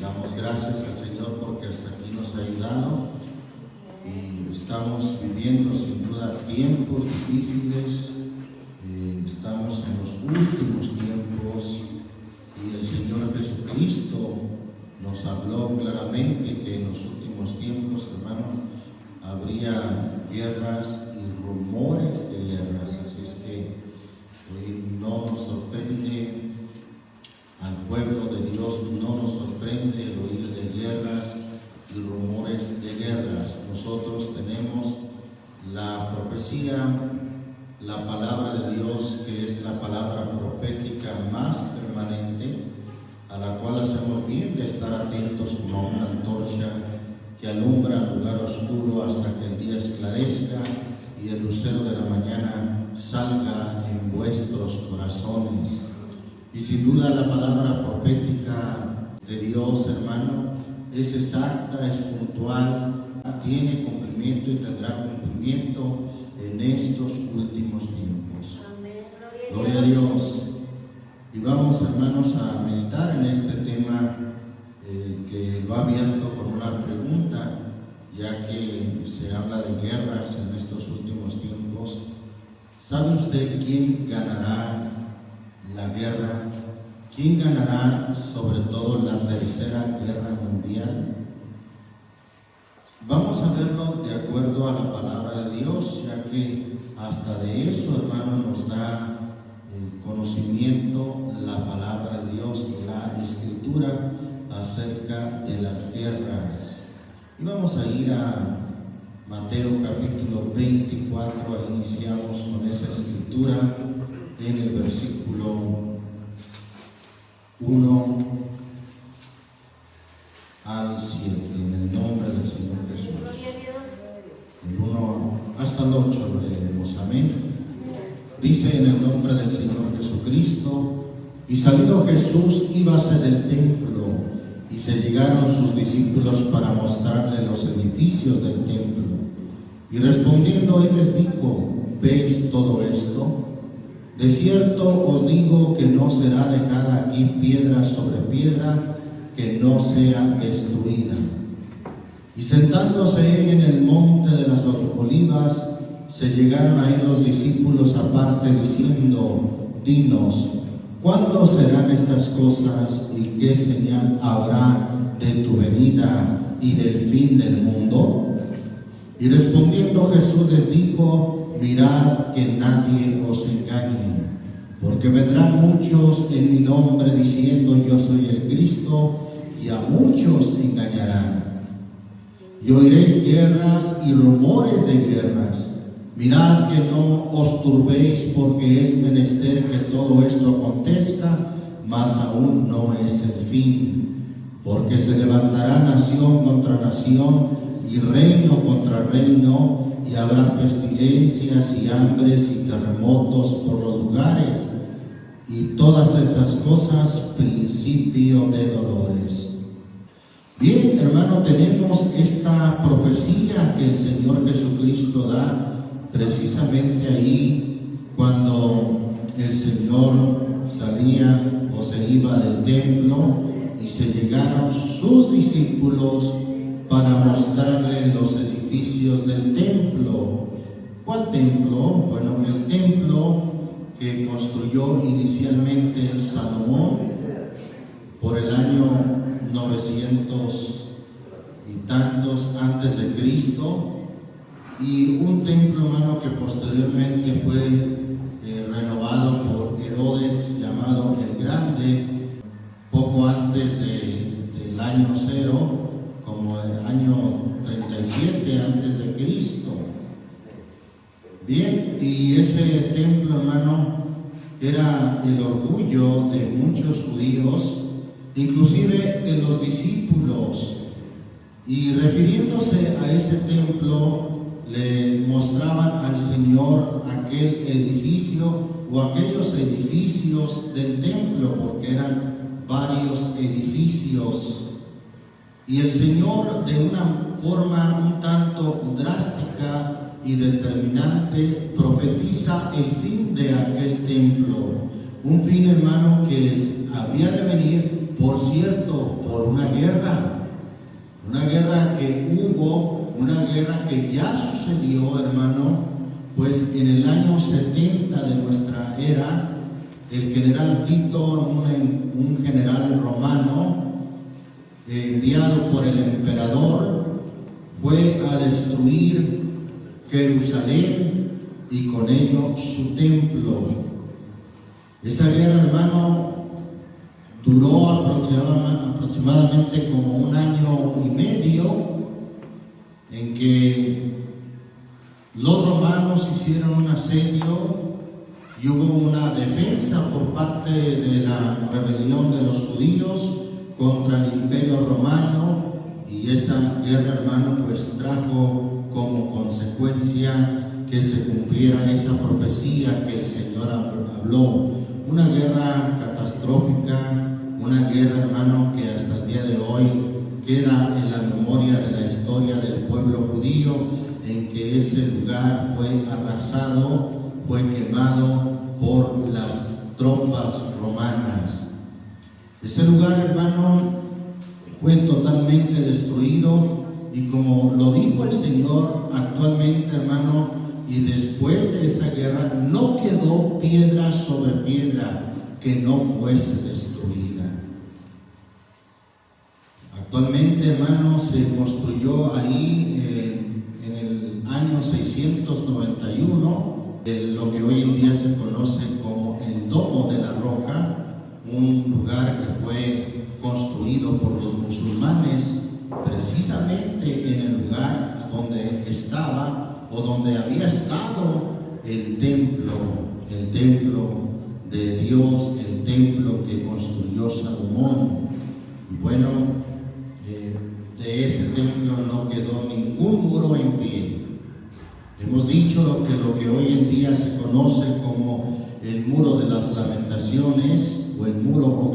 Damos gracias al Señor porque hasta aquí nos ha ayudado y estamos viviendo sin duda tiempos difíciles. Estamos en los últimos tiempos y el Señor Jesucristo nos habló claramente que en los últimos tiempos, hermano, habría guerras y rumores de guerras. Así es que no nos sorprende al pueblo de Dios, no nos sorprende el oír de guerras y rumores de guerras. Nosotros tenemos la profecía, la palabra de Dios, que es la palabra profética más permanente, a la cual hacemos bien de estar atentos como a una antorcha que alumbra el lugar oscuro hasta que el día esclarezca y el lucero de la mañana salga en vuestros corazones. Y sin duda la palabra profética de Dios, hermano, es exacta, es puntual, tiene cumplimiento y tendrá cumplimiento en estos últimos tiempos. Amén. Gloria a Dios. Y vamos, hermanos, a meditar en este tema que lo ha abierto con una pregunta, ya que se habla de guerras en estos últimos tiempos. ¿Sabe usted quién ganará la guerra? ¿Quién ganará sobre todo la tercera guerra mundial? Vamos a verlo de acuerdo a la palabra de Dios, ya que hasta de eso, hermano, nos da conocimiento la palabra de Dios y la Escritura acerca de las guerras. Y vamos a ir a Mateo capítulo 24, ahí iniciamos con esa escritura en el versículo 1 al 7, en el nombre del Señor Jesús. El 1 hasta el 8 lo leeremos, amén. Dice en el nombre del Señor Jesucristo: y salido Jesús íbase del templo, y se llegaron sus discípulos para mostrarle los edificios del templo. Y respondiendo él les dijo: ¿veis todo esto? De cierto os digo que no será dejada aquí piedra sobre piedra que no sea destruida. Y sentándose él en el monte de las Olivas, se llegaron a él los discípulos aparte, diciendo: dinos, ¿cuándo serán estas cosas y qué señal habrá de tu venida y del fin del mundo? Y respondiendo Jesús les dijo: mirad que nadie os engañe, porque vendrán muchos en mi nombre diciendo: yo soy el Cristo, y a muchos engañarán. Y oiréis guerras y rumores de guerras. Mirad que no os turbéis, porque es menester que todo esto acontezca, mas aún no es el fin. Porque se levantará nación contra nación y reino contra reino, y habrá pestilencias y hambres y terremotos por los lugares, y todas estas cosas principio de dolores. Bien, hermano, tenemos esta profecía que el Señor Jesucristo da precisamente ahí cuando el Señor salía o se iba del templo y se llegaron sus discípulos para mostrarle los edificios del templo. ¿Cuál templo? Bueno, el templo que construyó inicialmente el Salomón por el año 900 y tantos antes de Cristo, y un templo, hermano, que posteriormente fue renovado por Herodes, llamado el Grande, poco antes del año 0, como el año 37 antes de Cristo. Bien, y ese templo, hermano, era el orgullo de muchos judíos, inclusive de los discípulos, y refiriéndose a ese templo le mostraban al Señor aquel edificio o aquellos edificios del templo, porque eran varios edificios, y el Señor, de una forma un tanto drástica y determinante, profetiza el fin de aquel templo, un fin, hermano, que había de venir por cierto, por una guerra que hubo, una guerra que ya sucedió, hermano, pues en el año 70 de nuestra era, el general Tito, un general romano, enviado por el emperador, fue a destruir Jerusalén y con ello su templo. Esa guerra, hermano, duró aproximadamente como un año y medio, en que los romanos hicieron un asedio y hubo una defensa por parte de la rebelión de los judíos contra el imperio romano, y esa guerra, hermano, pues trajo como consecuencia que se cumpliera esa profecía que el Señor habló. Una guerra catastrófica, una guerra, hermano, que hasta el día de hoy queda en la memoria de la historia del pueblo judío, en que ese lugar fue arrasado, fue quemado por las tropas romanas. Ese lugar, hermano, fue totalmente destruido, y como lo dijo el Señor, actualmente, hermano, y después de esa guerra no quedó piedra sobre piedra que no fuese destruida. Actualmente, hermano, se construyó ahí en el año 691 lo que hoy en día se conoce como el Domo de la Roca, un lugar que fue construido por los musulmanes precisamente en el lugar donde estaba o donde había estado el templo de Dios, el templo que construyó Salomón. Y bueno, de ese templo no quedó ningún muro en pie. Hemos dicho que lo que hoy en día se conoce como el Muro de las Lamentaciones o el Muro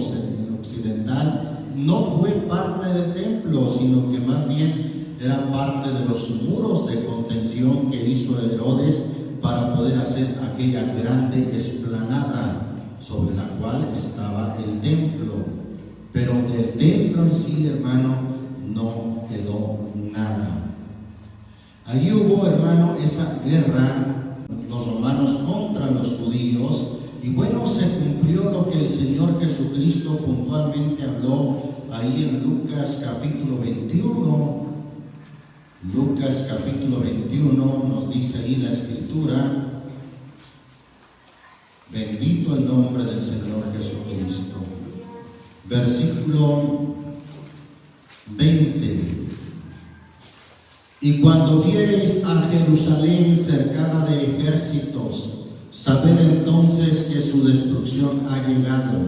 Occidental no fue parte del templo, sino que más bien era parte de los muros de contención que hizo Herodes para poder hacer aquella grande explanada sobre la cual estaba el templo. Pero del templo en sí, hermano, no quedó nada. Allí hubo, hermano, esa guerra, los romanos contra los judíos, y bueno, se cumplió lo que el Señor Jesucristo puntualmente habló ahí en Lucas capítulo 21. Lucas capítulo 21 nos dice ahí la Escritura: bendito el nombre del Señor Jesucristo. Versículo 20: y cuando viereis a Jerusalén cercada de ejércitos, sabed entonces que su destrucción ha llegado.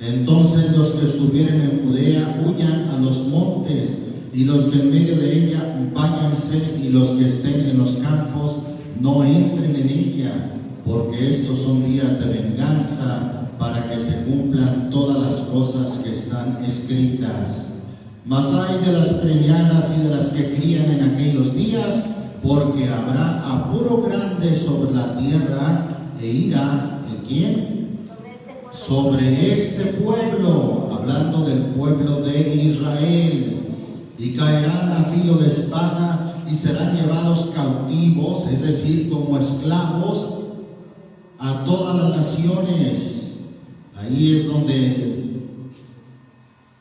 Entonces los que estuvieren en Judea huyan a los montes, y los que en medio de ella váyanse, y los que estén en los campos no entren en ella, porque estos son días de venganza, para que se cumplan todas las cosas que están escritas. Mas hay de las preñadas y de las que crían en aquellos días, porque habrá apuro grande sobre la tierra, e ira ¿de quién? Sobre este pueblo, hablando del pueblo de Israel. Y caerán a filo de espada y serán llevados cautivos, es decir, como esclavos, a todas las naciones. Ahí es donde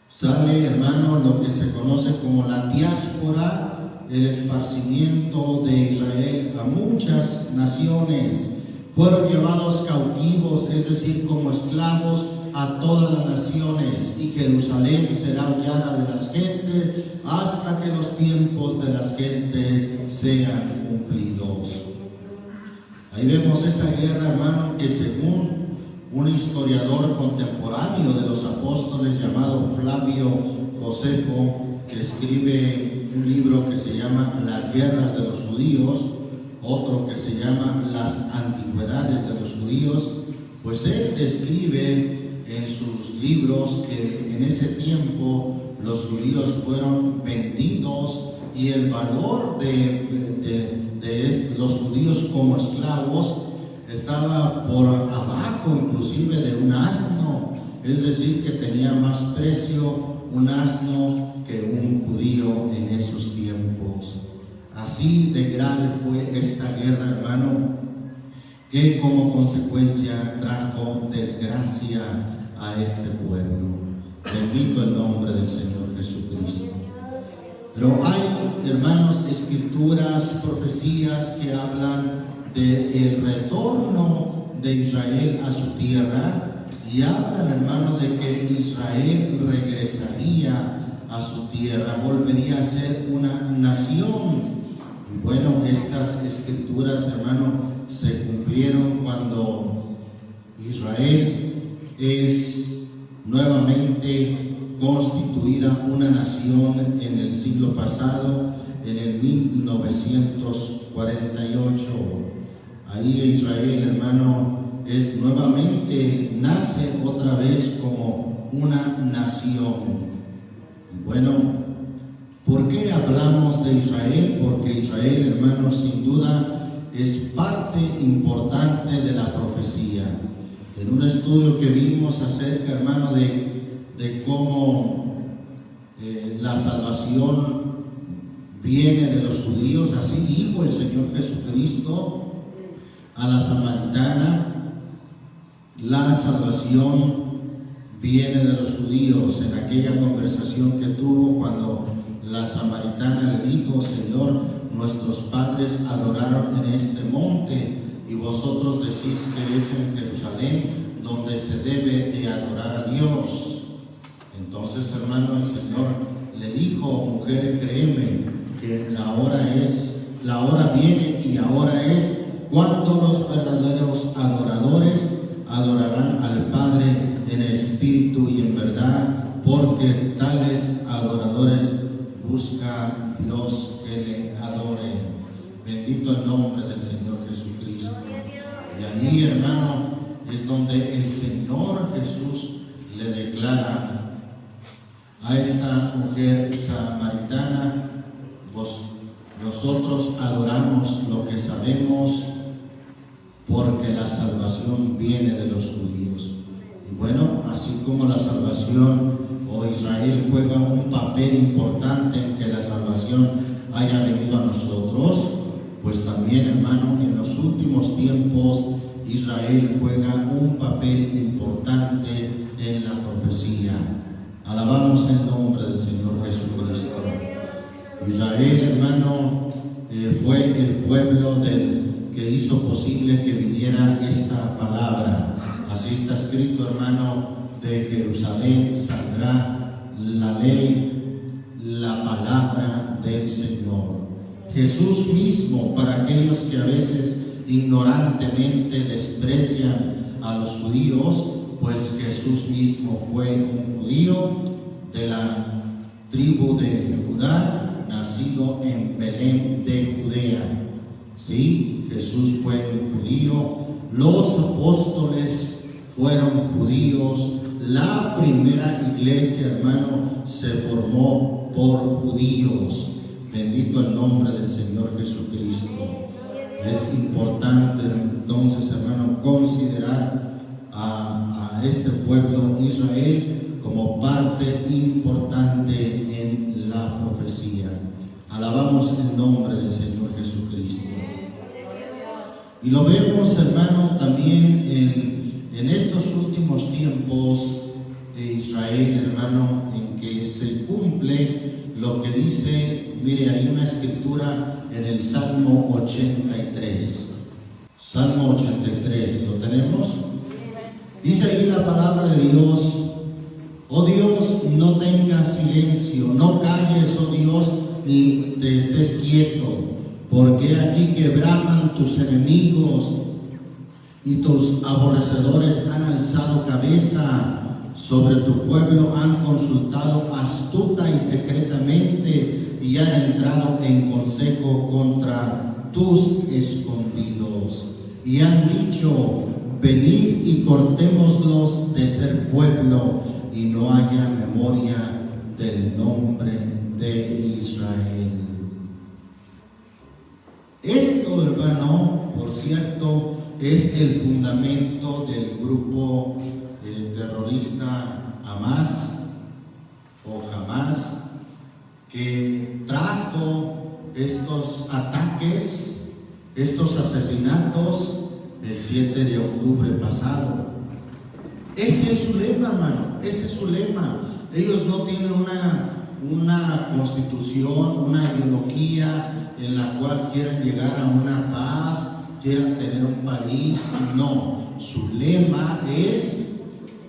sale, hermano, lo que se conoce como la diáspora, el esparcimiento de Israel a muchas naciones. Fueron llevados cautivos, es decir, como esclavos, a todas las naciones, y Jerusalén será hollada de las gentes hasta que los tiempos de las gentes sean cumplidos. Ahí vemos esa guerra, hermano, que según un historiador contemporáneo de los apóstoles llamado Flavio Josefo, que escribe un libro que se llama Las guerras de los judíos, otro que se llama Las antigüedades de los judíos, pues él describe en sus libros que en ese tiempo los judíos fueron vendidos, y el valor de los judíos como esclavos estaba por abajo inclusive de un asno. es decir, que tenía más precio un asno que un judío en esos tiempos. Así de grave fue esta guerra, hermano, que como consecuencia trajo desgracia a este pueblo. Bendito el nombre del Señor Jesucristo. Pero hay, hermanos, escrituras, profecías que hablan del retorno de Israel a su tierra, y hablan, hermano, de que Israel regresaría a su tierra, volvería a ser una nación. Y bueno, estas escrituras, hermano, se cumplieron cuando Israel es nuevamente constituida una nación en el siglo pasado, en el 1948. Ahí Israel, hermano, es nuevamente, nace otra vez como una nación. Bueno, ¿por qué hablamos de Israel? Porque Israel, hermano, sin duda es parte importante de la profecía. En un estudio que vimos acerca, hermano, de cómo la salvación viene de los judíos, así dijo el Señor Jesucristo a la samaritana: la salvación viene de los judíos. En aquella conversación que tuvo cuando la samaritana le dijo: Señor, nuestros padres adoraron en este monte, y vosotros decís que es en Jerusalén donde se debe de adorar a Dios. Entonces, hermano, el Señor le dijo: mujer, créeme que la hora viene y ahora es cuando los verdaderos adoradores adorarán al Padre en espíritu y en verdad, porque tales adoradores busca Dios que le adore. Bendito el nombre del Señor Jesucristo. Y ahí, hermano, es donde el Señor Jesús le declara a esta mujer samaritana: nosotros adoramos lo que sabemos, porque la salvación viene de los judíos. Y bueno, así como la salvación o Israel juega un papel importante en que la salvación haya venido a nosotros, pues también, hermano, en los últimos tiempos Israel juega un papel importante en la profecía. Alabamos el nombre del Señor Jesucristo. Israel, hermano, fue el pueblo que hizo posible que viniera esta palabra. Así está escrito, hermano: de Jerusalén saldrá la ley, la palabra del Señor. José mismo, para aquellos que a veces ignorantemente desprecian a los judíos, pues Jesús mismo fue un judío de la tribu de Judá, nacido en Belén de Judea. Sí, Jesús fue un judío, los apóstoles fueron judíos, la primera iglesia, hermano, se formó por judíos. Bendito el nombre del Señor Jesucristo. Es importante entonces, hermano, considerar a este pueblo Israel como parte importante en la profecía. Alabamos el nombre del Señor Jesucristo. Y lo vemos, hermano, también en estos últimos tiempos de Israel, hermano, en que se cumple lo que dice, mire, hay una escritura en el Salmo 83. Salmo 83, ¿lo tenemos? Dice ahí la palabra de Dios: oh Dios, no tengas silencio, no calles, oh Dios, ni te estés quieto, porque aquí que braman tus enemigos y tus aborrecedores han alzado cabeza. Sobre tu pueblo han consultado astuta y secretamente, y han entrado en consejo contra tus escondidos. Y han dicho: venid y cortémoslos de ser pueblo, y no haya memoria del nombre de Israel. Esto, hermano, por cierto, es el fundamento del grupo terrorista Hamas o Hamas, que trajo estos ataques, estos asesinatos del 7 de octubre pasado. Ese es su lema, hermano, ese es su lema. Ellos no tienen una constitución, una ideología en la cual quieran llegar a una paz, quieran tener un país. No, su lema es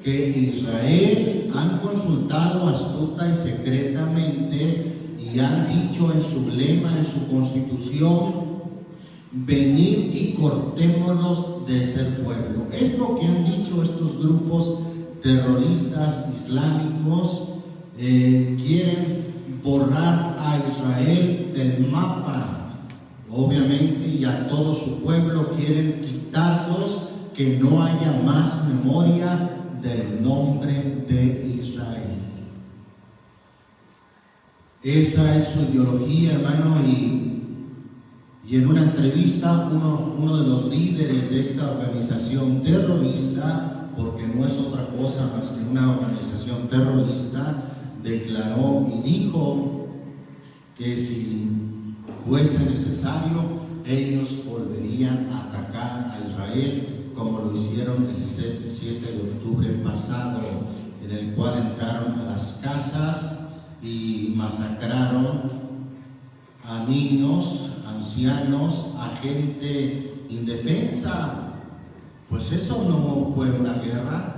que Israel han consultado astuta y secretamente y han dicho en su lema, en su constitución: venid y cortémoslos de ser pueblo. Es lo que han dicho estos grupos terroristas islámicos. Quieren borrar a Israel del mapa, obviamente, y a todo su pueblo quieren quitarlos, que no haya más memoria del nombre de Israel. Esa es su ideología, hermano, y en una entrevista uno de los líderes de esta organización terrorista, porque no es otra cosa más que una organización terrorista, declaró y dijo que si fuese necesario, ellos volverían a atacar a Israel, como lo hicieron el 7 de octubre pasado, en el cual entraron a las casas y masacraron a niños, ancianos, a gente indefensa. Pues eso no fue una guerra,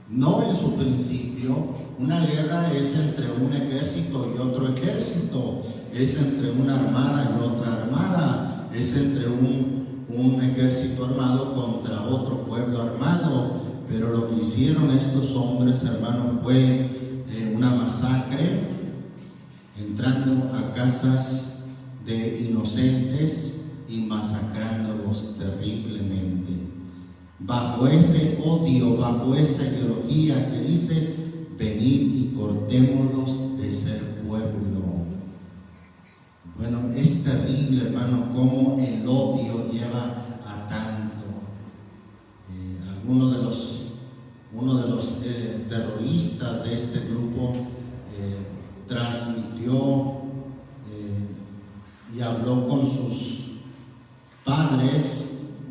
no en su principio. Una guerra es entre un ejército y otro ejército, es entre una armada y otra armada, es entre un ejército armado contra otro pueblo armado. Pero lo que hicieron estos hombres, hermano, fue una masacre, entrando a casas de inocentes y masacrándolos terriblemente. Bajo ese odio, bajo esa ideología que dice: venid y cortémoslos de ser pueblo. Bueno, es terrible, hermano, cómo el odio lleva a tanto. Uno de los terroristas de este grupo transmitió y habló con sus padres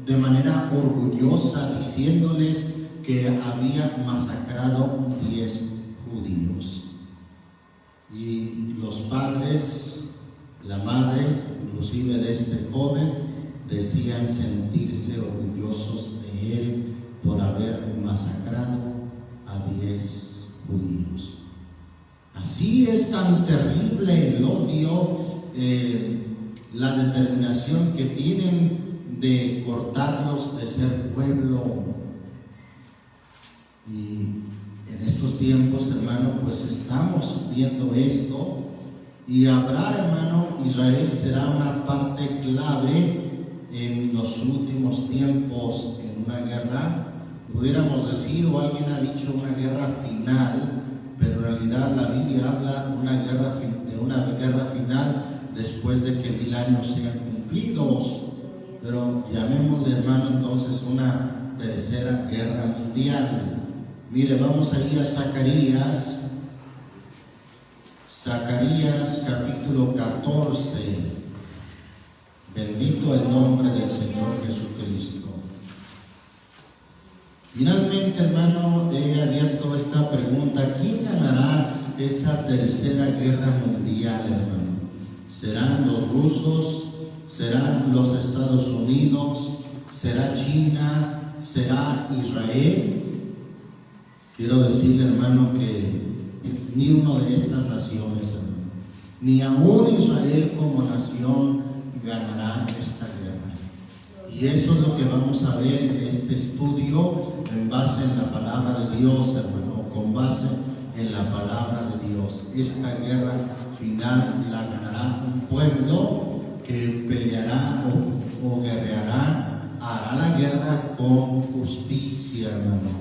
de manera orgullosa, diciéndoles que había masacrado 10 judíos. Y los padres, la madre inclusive de este joven, decían sentirse orgullosos de él por haber masacrado a 10 judíos. Así es tan terrible el odio, la determinación que tienen de cortarlos de ser pueblo. Y en estos tiempos, hermano, pues estamos viendo esto, y habrá, hermano, Israel será una parte clave en los últimos tiempos en una guerra. Pudiéramos decir, o alguien ha dicho, una guerra final, pero en realidad la Biblia habla de una guerra final después de que 1000 años sean cumplidos. Pero llamémosle, hermano, entonces una tercera guerra mundial. Mire, vamos ahí a Zacarías capítulo 14. Bendito el nombre del Señor Jesucristo. Finalmente, hermano, he abierto esta pregunta: ¿quién ganará esa tercera guerra mundial, hermano? ¿Serán los rusos? ¿Serán los Estados Unidos? ¿Será China? ¿Será Israel? Quiero decirle, hermano, que ni una de estas naciones, hermano, ni aún Israel como nación, ganará esta guerra. Y eso es lo que vamos a ver en este estudio, en base en la palabra de Dios, hermano, con base en la palabra de Dios. Esta guerra final la ganará un pueblo que peleará o guerreará, hará la guerra con justicia, hermano.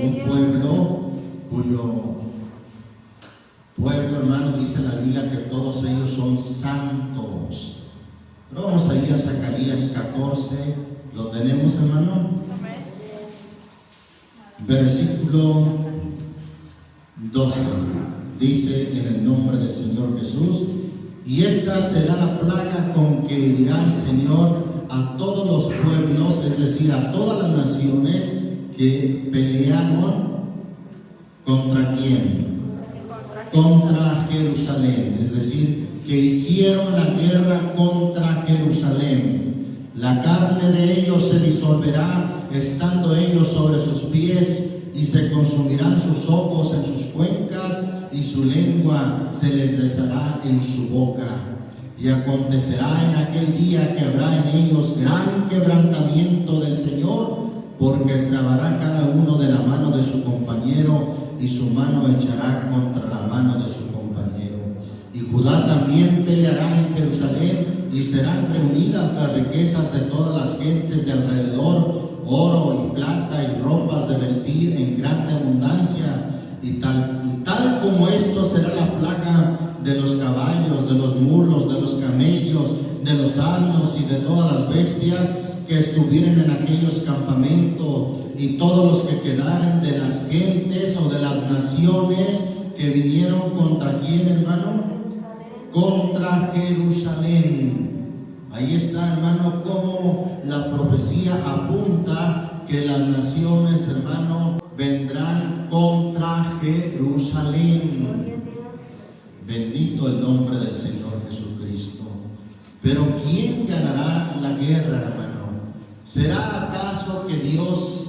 Un pueblo cuyo pueblo, hermano, dice la Biblia que todos ellos son santos. Pero vamos a ir a Zacarías 14, ¿lo tenemos, hermano? versículo 12. Dice en el nombre del Señor Jesús: y esta será la plaga con que herirá el Señor a todos los pueblos, es decir, a todas las naciones que pelearon ¿contra quién? Contra Jerusalén, es decir, que hicieron la guerra contra Jerusalén. La carne de ellos se disolverá estando ellos sobre sus pies, y se consumirán sus ojos en sus cuencas, y su lengua se les deshará en su boca. Y acontecerá en aquel día que habrá en ellos gran quebrantamiento del Señor, porque trabará cada uno de la mano de su compañero, y su mano echará contra la mano de su compañero. Y Judá también peleará en Jerusalén, y serán reunidas las riquezas de todas las gentes de alrededor, oro y plata y ropas de vestir en grande abundancia. Y tal como esto será la plaga de los caballos, de los mulos, de los camellos, de los asnos y de todas las bestias que estuvieren en aquellos campamentos, y todos los que quedaren de las gentes o de las naciones que vinieron contra quién, hermano, contra Jerusalén. Ahí está, hermano, como la profecía apunta que las naciones, hermano, vendrán contra Jerusalén. Bendito el nombre del Señor Jesucristo. Pero ¿quién ganará la guerra, hermano? ¿Será acaso que Dios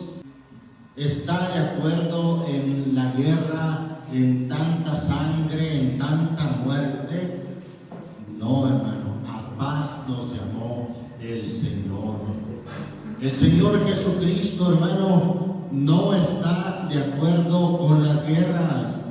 está de acuerdo en la guerra, en tanta sangre, en tanta muerte? No, hermano, a paz nos llamó el Señor. El Señor Jesucristo, hermano, no está de acuerdo con las guerras.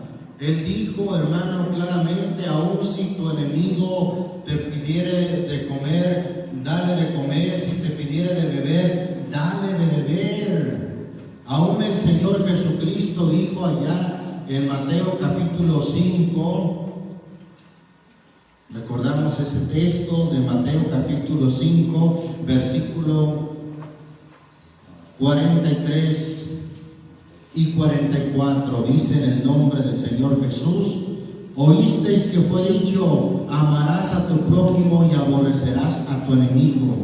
Él dijo, hermano, claramente: aun si tu enemigo te pidiere de comer, dale de comer; si te pidiere de beber, dale de beber. Aún el Señor Jesucristo dijo allá en Mateo capítulo 5, recordamos ese texto de Mateo capítulo 5, versículo 43 y 44, dice en el nombre del Señor Jesús: oísteis que fue dicho, amarás a tu prójimo y aborrecerás a tu enemigo.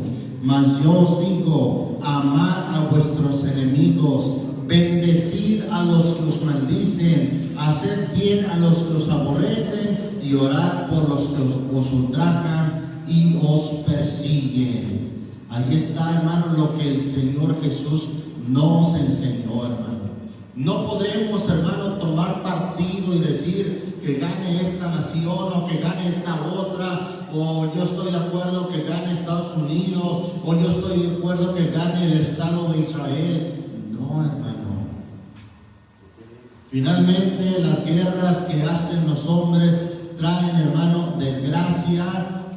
Mas yo os digo, amad a vuestros enemigos, bendecid a los que os maldicen, haced bien a los que os aborrecen, y orad por los que os ultrajan y os persiguen. Ahí está, hermano, lo que el Señor Jesús nos enseñó, hermano. No podemos, hermano, tomar partido y decir que gane esta nación o que gane esta otra, o yo estoy de acuerdo que gane Estados Unidos, o yo estoy de acuerdo que gane el Estado de Israel. No, hermano. Finalmente, las guerras que hacen los hombres traen, hermano, desgracia,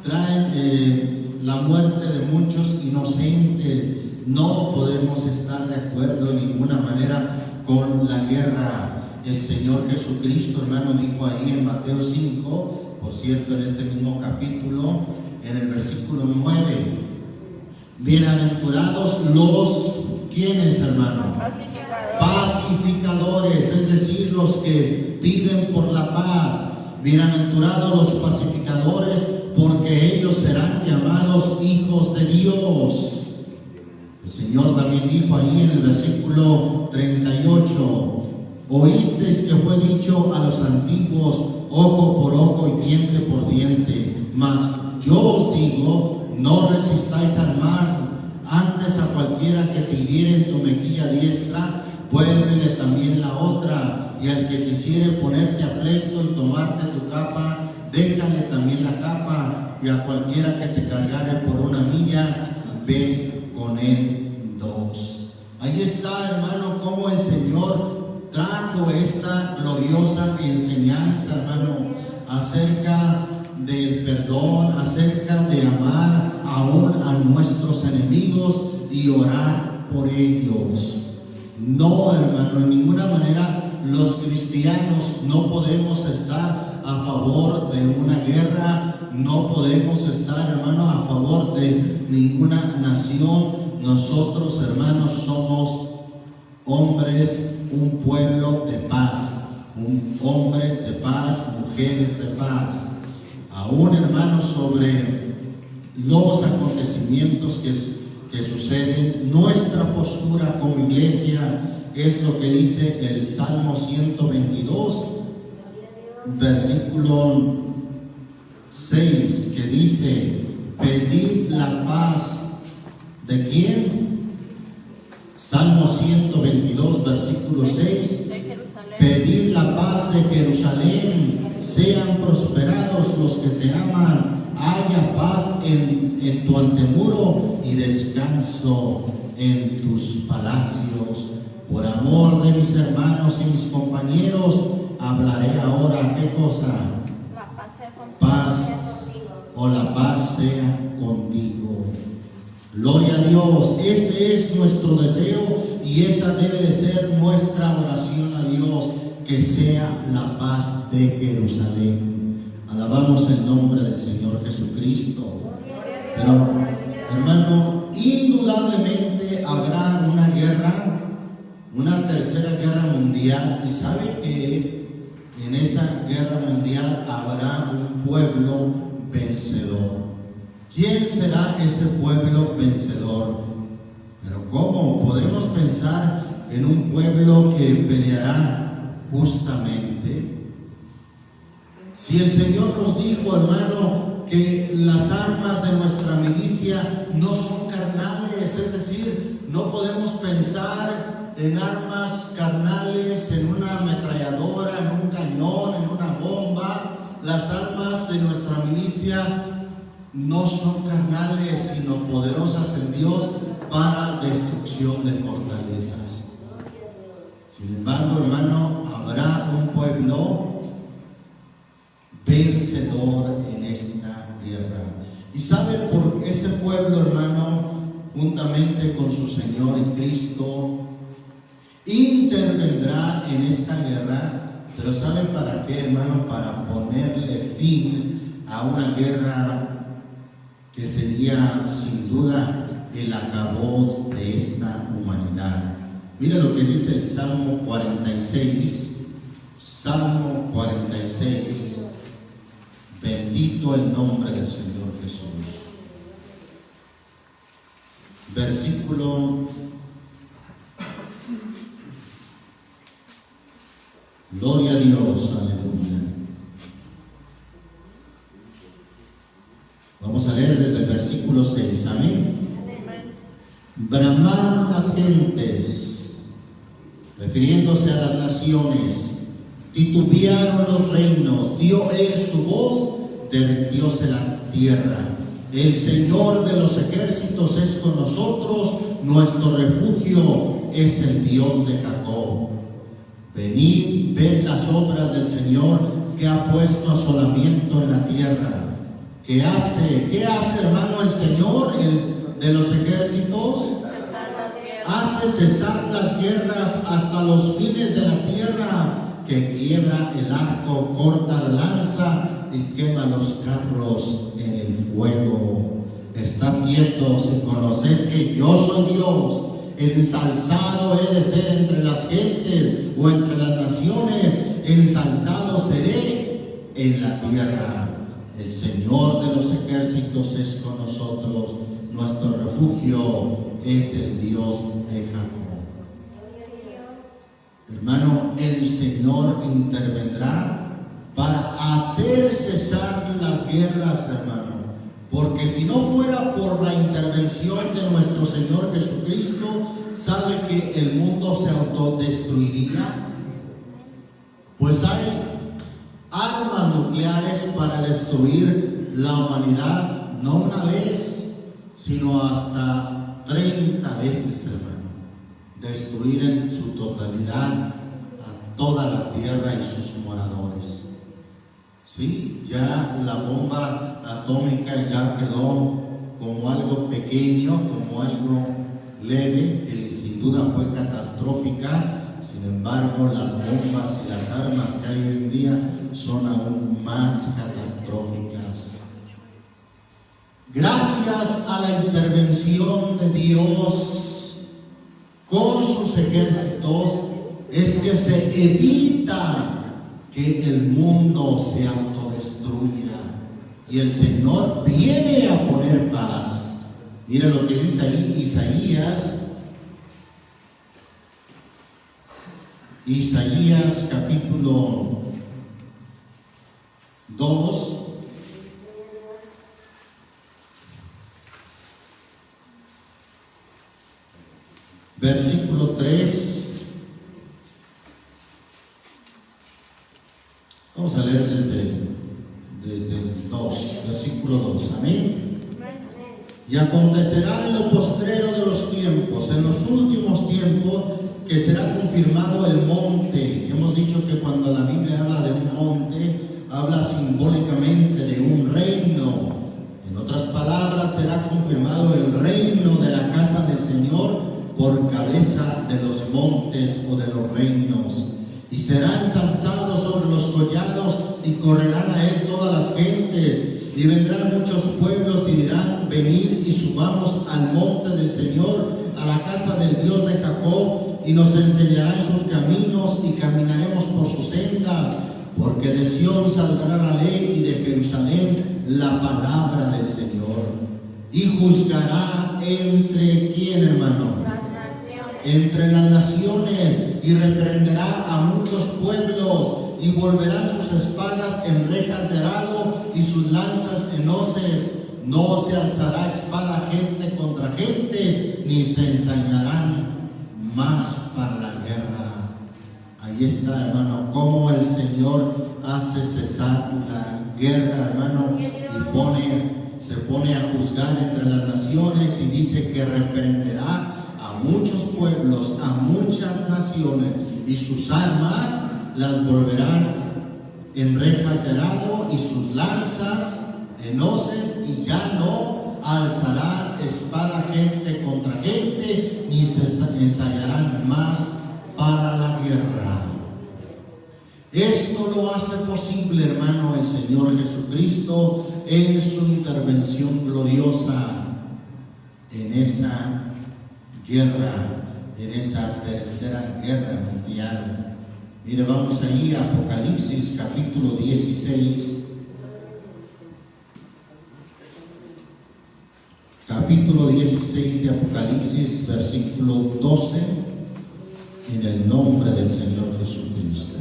traen la muerte de muchos inocentes. No podemos estar de acuerdo en ninguna manera con la guerra. El Señor Jesucristo, hermano, dijo ahí en Mateo 5, por cierto, en este mismo capítulo, en el versículo 9: bienaventurados los, ¿quiénes, hermano? Pacificadores, es decir, los que piden por la paz. Bienaventurados los pacificadores, porque ellos serán llamados hijos de Dios. El Señor también dijo ahí en el versículo 38: oísteis que fue dicho a los antiguos, ojo por ojo y diente por diente. Mas yo os digo, no resistáis al mal, antes a cualquiera que te hiriere en tu mejilla diestra, vuélvele también la otra. Y al que quisiere ponerte a pleito y tomarte tu capa, déjale también la capa. Y a cualquiera que te cargare por una milla, ve con él 2. Ahí está, hermano, cómo el Señor trajo esta gloriosa enseñanza, hermano, acerca del perdón, acerca de amar aún a nuestros enemigos y orar por ellos. No, hermano, en ninguna manera los cristianos no podemos estar a favor de una guerra, no podemos estar, hermano, a favor de ninguna nación. Nosotros, hermanos, somos hombres, un pueblo de paz, hombres de paz, mujeres de paz. Aún, hermanos, sobre los acontecimientos que suceden, nuestra postura como iglesia es lo que dice el Salmo 122, versículo 6, que dice: pedid la paz. ¿De quién? Salmo 122, versículo 6. Pedid la paz de Jerusalén, sean prosperados los que te aman, haya paz en tu antemuro y descanso en tus palacios. Por amor de mis hermanos y mis compañeros, hablaré ahora, ¿qué cosa? La paz sea contigo. Paz, o la paz sea contigo. Gloria a Dios, ese es nuestro deseo y esa debe de ser nuestra oración a Dios, que sea la paz de Jerusalén. Alabamos el nombre del Señor Jesucristo. Pero, hermano, indudablemente habrá una guerra, una tercera guerra mundial, y sabe que en esa guerra mundial habrá un pueblo vencedor. ¿Quién será ese pueblo vencedor? Pero ¿cómo podemos pensar en un pueblo que peleará justamente? Si el Señor nos dijo, hermano, que las armas de nuestra milicia no son carnales, es decir, no podemos pensar en armas carnales, en una ametralladora, en un cañón, en una bomba. Las armas de nuestra milicia no son carnales, sino poderosas en Dios para destrucción de fortalezas. Sin embargo, hermano, habrá un pueblo vencedor en esta guerra. ¿Y sabe por qué ese pueblo, hermano, juntamente con su Señor y Cristo, intervendrá en esta guerra? Pero ¿sabe para qué, hermano? Para ponerle fin a una guerra que sería sin duda el acabose de esta humanidad. Mira lo que dice el Salmo 46, Salmo 46, bendito el nombre del Señor Jesús. Versículo, gloria a Dios, aleluya. Vamos a leer desde el versículo 6, amén. Bramaron las gentes, refiriéndose a las naciones, titubearon los reinos, dio él su voz, derritióse la tierra. El Señor de los ejércitos es con nosotros, nuestro refugio es el Dios de Jacob. Venid, ved las obras del Señor, que ha puesto asolamiento en la tierra. ¿Qué hace, hermano, el Señor, el de los ejércitos? Hace cesar las guerras hasta los fines de la tierra, que quiebra el arco, corta la lanza y quema los carros en el fuego. Estad quietos y conoced que yo soy Dios. Ensalzado he de ser entre las gentes o entre las naciones, ensalzado seré en la tierra. El Señor de los ejércitos es con nosotros, nuestro refugio es el Dios de Jacob. Hermano, el Señor intervendrá para hacer cesar las guerras, hermano, porque si no fuera por la intervención de nuestro Señor Jesucristo, ¿sabe que el mundo se autodestruiría? Pues hay armas nucleares para destruir la humanidad, no una vez, sino hasta 30 veces, hermano. Destruir en su totalidad a toda la tierra y sus moradores. Sí, ya la bomba atómica ya quedó como algo pequeño, como algo leve, que sin duda fue catastrófica. Sin embargo, las bombas y las armas que hay hoy en día son aún más catastróficas. Gracias a la intervención de Dios, con sus ejércitos, es que se evita que el mundo se autodestruya. Y el Señor viene a poner paz. Mira lo que dice ahí Isaías capítulo 2, versículo 3. Vamos a leer desde el 2, versículo 2. Amén. Y acontecerá en lo postrero de los tiempos, en los últimos tiempos, que será confirmado el monte. Hemos dicho que cuando la Biblia habla de un monte, habla simbólicamente de un reino. En otras palabras, será confirmado el reino de la casa del Señor por cabeza de los montes o de los reinos. Y será ensalzado sobre los collados y correrán a él todas las gentes. Y vendrán muchos pueblos y dirán: venid y subamos al monte del Señor, a la casa del Dios de Jacob, y nos enseñarán sus caminos y caminaremos por sus sendas. Porque de Sión saldrá la ley y de Jerusalén la palabra del Señor. Y juzgará entre ¿quién, hermano? Entre las naciones, y reprenderá a muchos pueblos, y volverán sus espadas en rejas de arado y sus lanzas en hoces. No se alzará espada gente contra gente, ni se ensañarán más para la guerra. Ahí está, hermano, cómo el Señor hace cesar la guerra, hermano, y se pone a juzgar entre las naciones, y dice que reprenderá a muchos pueblos, a muchas naciones, y sus armas las volverán en rejas de arado y sus lanzas en hoces, y ya no alzará espada gente contra gente, ni se ensayarán más para la guerra. Esto lo hace posible, hermano, el Señor Jesucristo en su intervención gloriosa en esa guerra, en esa tercera guerra mundial. Mire, vamos ahí a Apocalipsis capítulo 16. Capítulo 16 de Apocalipsis, versículo 12, en el nombre del Señor Jesucristo.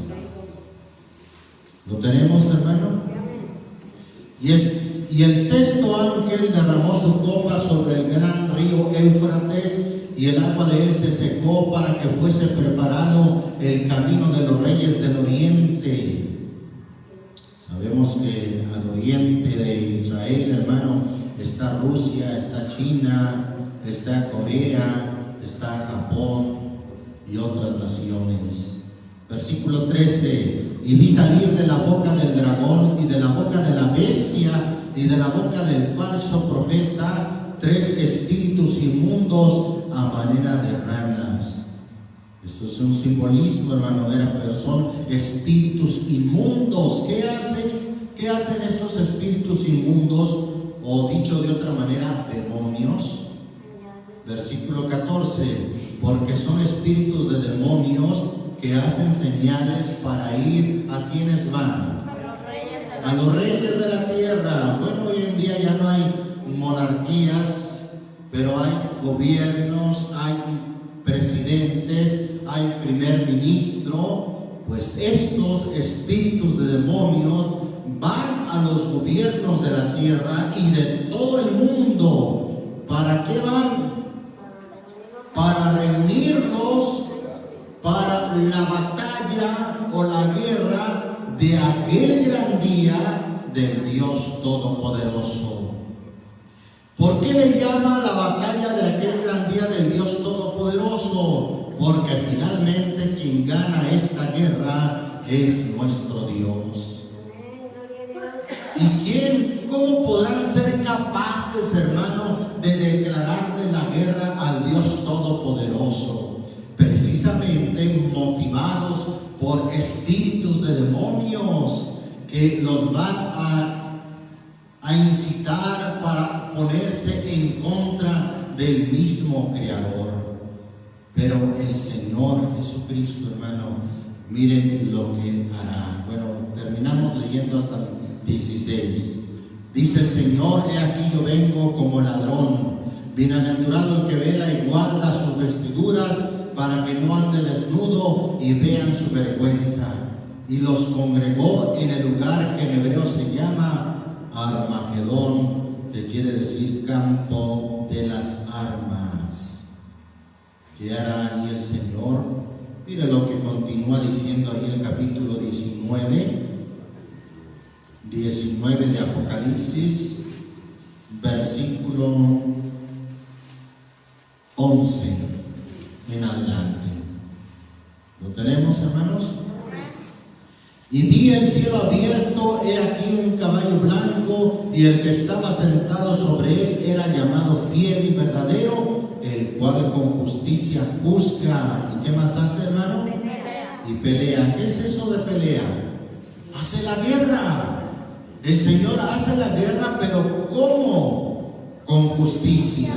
¿Lo tenemos, hermano? Y el sexto ángel derramó su copa sobre el gran río Éufrates, y el agua de él se secó para que fuese preparado el camino de los reyes del oriente. Sabemos que al oriente de Israel, hermano, está Rusia, está China, está Corea, está Japón y otras naciones. Versículo 13: y vi salir de la boca del dragón y de la boca de la bestia y de la boca del falso profeta 3 espíritus inmundos a manera de ranas. Esto es un simbolismo, hermano, pero son espíritus inmundos. ¿Qué hacen estos espíritus inmundos? O dicho de otra manera, demonios. Versículo 14: porque son espíritus de demonios que hacen señales para ir a quienes van, a los reyes de la tierra. Bueno, hoy en día ya no hay monarquías, pero hay gobiernos, hay presidentes, hay primer ministro. Pues estos espíritus de demonios van a los gobiernos de la tierra y de todo el mundo. ¿Para qué van? Para reunirlos para la batalla o la guerra de aquel gran día del Dios Todopoderoso. ¿Por qué le llama la batalla de aquel gran día del Dios Todopoderoso? Porque finalmente quien gana esta guerra es nuestro Dios. ¿Y cómo podrán ser capaces, hermano, de declararle la guerra al Dios Todopoderoso? Precisamente motivados por espíritus de demonios que los van a incitar para ponerse en contra del mismo Creador. Pero el Señor Jesucristo, hermano, miren lo que hará. Bueno, terminamos leyendo hasta el 16. Dice el Señor: he aquí yo vengo como ladrón. Bienaventurado el que vela y guarda sus vestiduras, para que no ande desnudo y vean su vergüenza. Y los congregó en el lugar que en hebreo se llama Armagedón, que quiere decir campo de las armas. ¿Qué hará ahí el Señor? Mire lo que continúa diciendo ahí el capítulo 19 de Apocalipsis, versículo 11 en adelante. ¿Lo tenemos, hermanos? Y vi el cielo abierto, he aquí un caballo blanco, y el que estaba sentado sobre él era llamado Fiel y Verdadero, el cual con justicia juzga. ¿Y qué más hace, hermano? Pelea. Y pelea. ¿Qué es eso de pelea? Hace la guerra. El Señor hace la guerra, pero ¿cómo? Con justicia.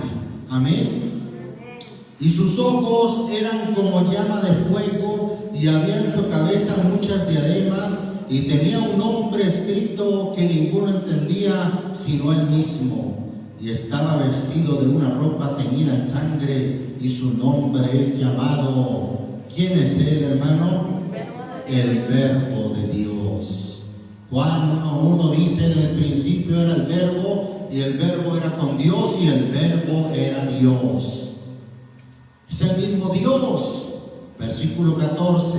Amén. Y sus ojos eran como llama de fuego, y había en su cabeza muchas diademas, y tenía un nombre escrito que ninguno entendía sino él mismo. Y estaba vestido de una ropa teñida en sangre, y su nombre es llamado, ¿quién es él, hermano? El Verbo de Dios. Juan 1:1 dice: en el principio era el Verbo, y el Verbo era con Dios, y el Verbo era Dios. Es el mismo Dios. Versículo 14.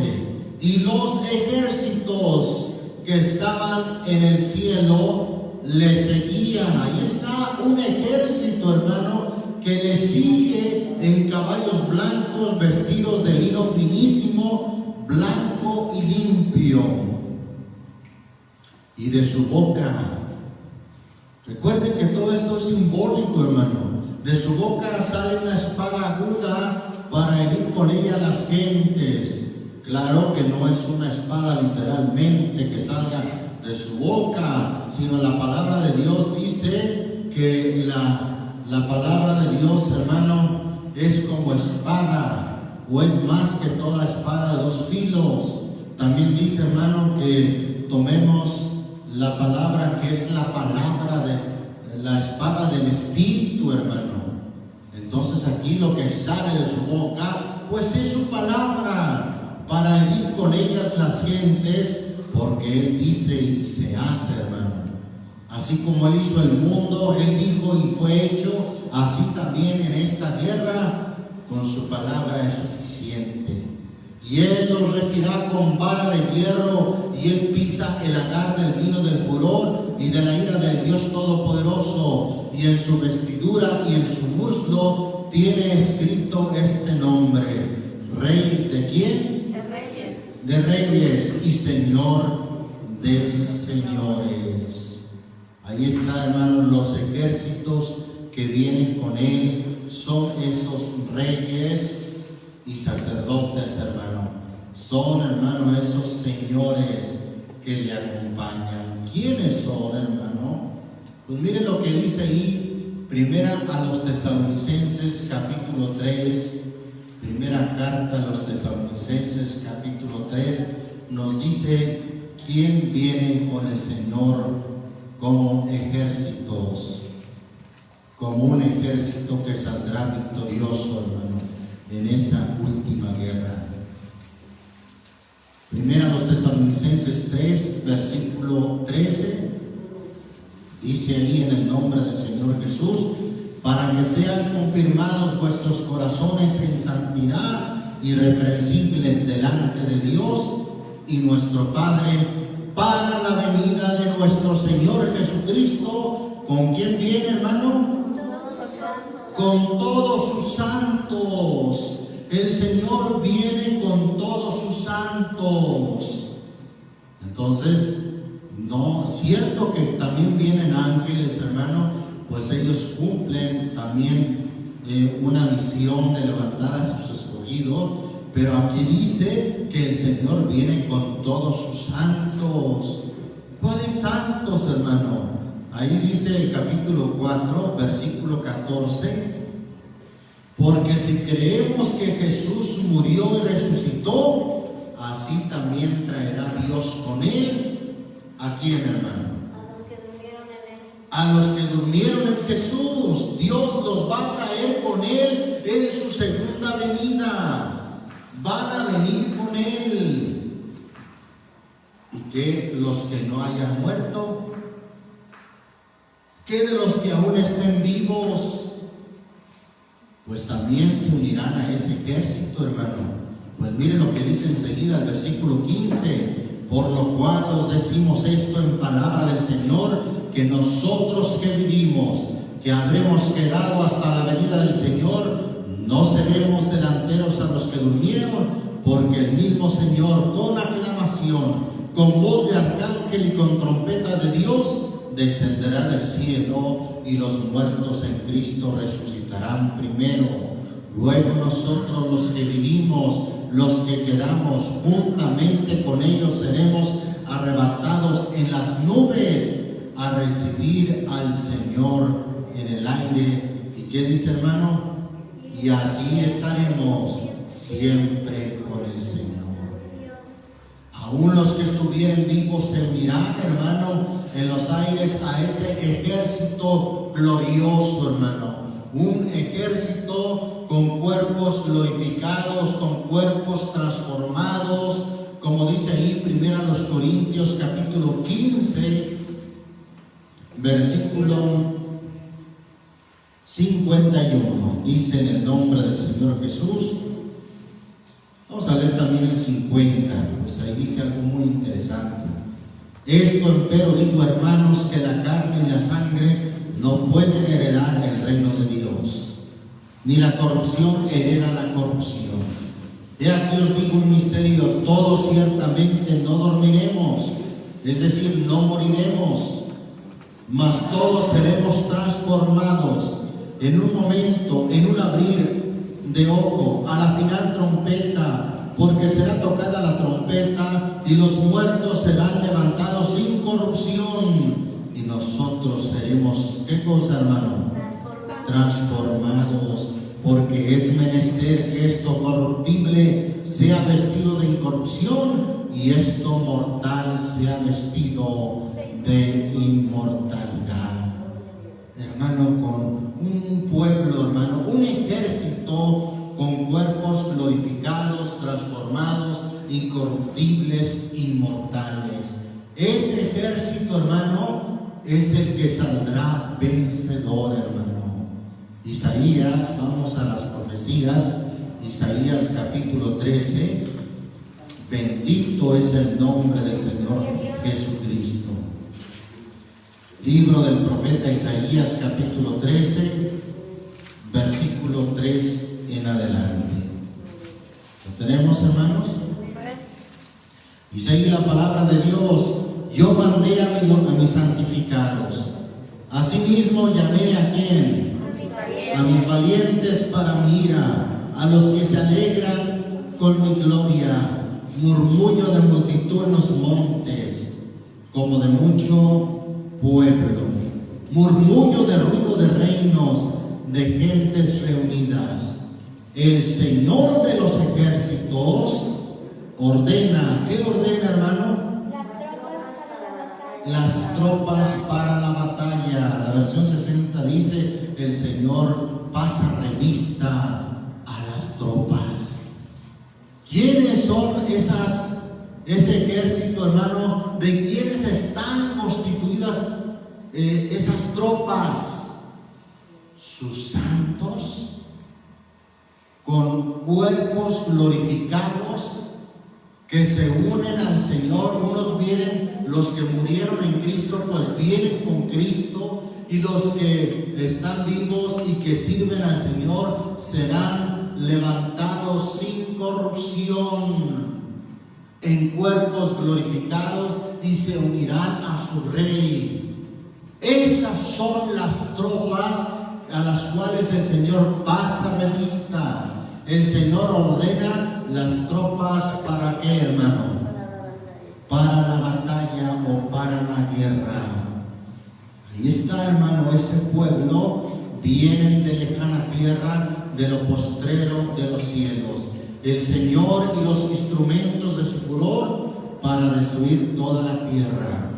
Y los ejércitos que estaban en el cielo le seguían. Ahí está un ejército, hermano, que le sigue en caballos blancos, vestidos de lino finísimo, blanco y limpio. Y de su boca, recuerden que todo esto es simbólico, hermano. De su boca sale una espada aguda para herir con ella a las gentes. Claro que no es una espada literalmente que salga de su boca, sino la palabra de Dios dice que la palabra de Dios, hermano, es como espada, o es más que toda espada de dos filos. También dice, hermano, que tomemos la palabra que es la palabra de la espada del Espíritu, hermano. Entonces aquí lo que sale de su boca, pues es su palabra, para herir con ellas las gentes, porque Él dice y se hace, hermano. Así como Él hizo el mundo, Él dijo y fue hecho, así también en esta guerra, con su palabra es suficiente. Y Él los regirá con vara de hierro, y Él pisa el lagar del vino del furor y de la ira del Dios Todopoderoso. Y en su vestidura y en su muslo tiene escrito este nombre: Rey de ¿quién? De reyes. De reyes y Señor de señores. Ahí está, hermanos, los ejércitos que vienen con Él son esos reyes y sacerdotes, hermano. Son, hermano, esos señores que le acompañan. ¿Quiénes son, hermano? Pues miren lo que dice ahí, primera a los Tesalonicenses, capítulo 3. Primera carta a los Tesalonicenses, capítulo 3, nos dice quién viene con el Señor como ejércitos, como un ejército que saldrá victorioso, hermano, en esa última guerra. Primera a los Tesalonicenses 3, versículo 13, dice ahí: en el nombre del Señor Jesús, para que sean confirmados vuestros corazones en santidad, irreprensibles delante de Dios y nuestro Padre, para la venida de nuestro Señor Jesucristo. ¿Con quién viene, hermano? Con todos sus santos. El Señor viene con todos sus santos. Entonces, no, cierto que también vienen ángeles, hermano, pues ellos cumplen también una misión de levantar a sus escogidos, pero aquí dice que el Señor viene con todos sus santos. ¿Cuáles santos, hermano? Ahí dice el capítulo 4, versículo 14: Porque si creemos que Jesús murió y resucitó, así también traerá Dios con Él. ¿A quién, hermano? A los que durmieron en Él. A los que durmieron en Jesús. Dios los va a traer con Él en su segunda venida. Van a venir con Él. ¿Y qué? Los que no hayan muerto. ¿Qué de los que aún estén vivos? Pues también se unirán a ese ejército, hermano. Pues miren lo que dice enseguida el versículo 15. Por lo cual os decimos esto en palabra del Señor, que nosotros que vivimos, que habremos quedado hasta la venida del Señor, no seremos delanteros a los que durmieron, porque el mismo Señor, con aclamación, con voz de arcángel y con trompeta de Dios, descenderá del cielo, y los muertos en Cristo resucitarán primero. Luego nosotros, los que vivimos, los que quedamos, juntamente con ellos seremos arrebatados en las nubes a recibir al Señor en el aire. ¿Y qué dice, hermano? Y así estaremos siempre con el Señor. Aún los que estuvieren vivos se unirán, hermano, en los aires a ese ejército glorioso, hermano. Un ejército con cuerpos glorificados, con cuerpos transformados, como dice ahí 1 Corintios capítulo 15, versículo 51. Dice: en el nombre del Señor Jesús. Vamos a leer también el 50, pues ahí dice algo muy interesante. Esto empero digo, hermanos, que la carne y la sangre no pueden heredar el reino de Dios, ni la corrupción hereda la corrupción. He aquí os digo un misterio: todos ciertamente no dormiremos, es decir, no moriremos, mas todos seremos transformados en un momento, en un abrir de ojo, a la final trompeta, porque será tocada la trompeta y los muertos serán levantados sin corrupción, y nosotros seremos, ¿qué cosa, hermano? Transformados, porque es menester que esto corruptible sea vestido de incorrupción y esto mortal sea vestido de inmortalidad. Hermano, con un pueblo, hermano, un ejército con cuerpos glorificados, transformados, incorruptibles, inmortales. Ese ejército, hermano, es el que saldrá vencedor, hermano. Isaías, vamos a las profecías. Isaías capítulo 13. Bendito es el nombre del Señor Jesucristo. Libro del profeta Isaías capítulo 13, versículo 3 en adelante. ¿Lo tenemos, hermanos? Dice ahí la palabra de Dios: yo mandé a mis santificados, asimismo llamé ¿a quién? A mis valientes para mi ira, a los que se alegran con mi gloria. Murmullo de multitud en los montes, como de mucho pueblo. Murmullo de ruido de reinos, de gentes reunidas. El Señor de los ejércitos ordena. ¿Qué ordena, hermano? Las tropas para la batalla. La versión 60 dice: el Señor pasa revista a las tropas. ¿Quiénes son ese ejército, hermano? ¿De quiénes están constituidas esas tropas? Sus santos, con cuerpos glorificados, que se unen al Señor. Unos vienen, los que murieron en Cristo, pues vienen con Cristo, y los que están vivos y que sirven al Señor serán levantados sin corrupción, en cuerpos glorificados, y se unirán a su Rey. Esas son las tropas a las cuales el Señor pasa revista. El Señor ordena las tropas ¿para qué, hermano? Para la batalla o para la guerra. Ahí está, hermano, ese pueblo. Vienen de lejana tierra, de lo postrero de los cielos, el Señor y los instrumentos de su furor para destruir toda la tierra.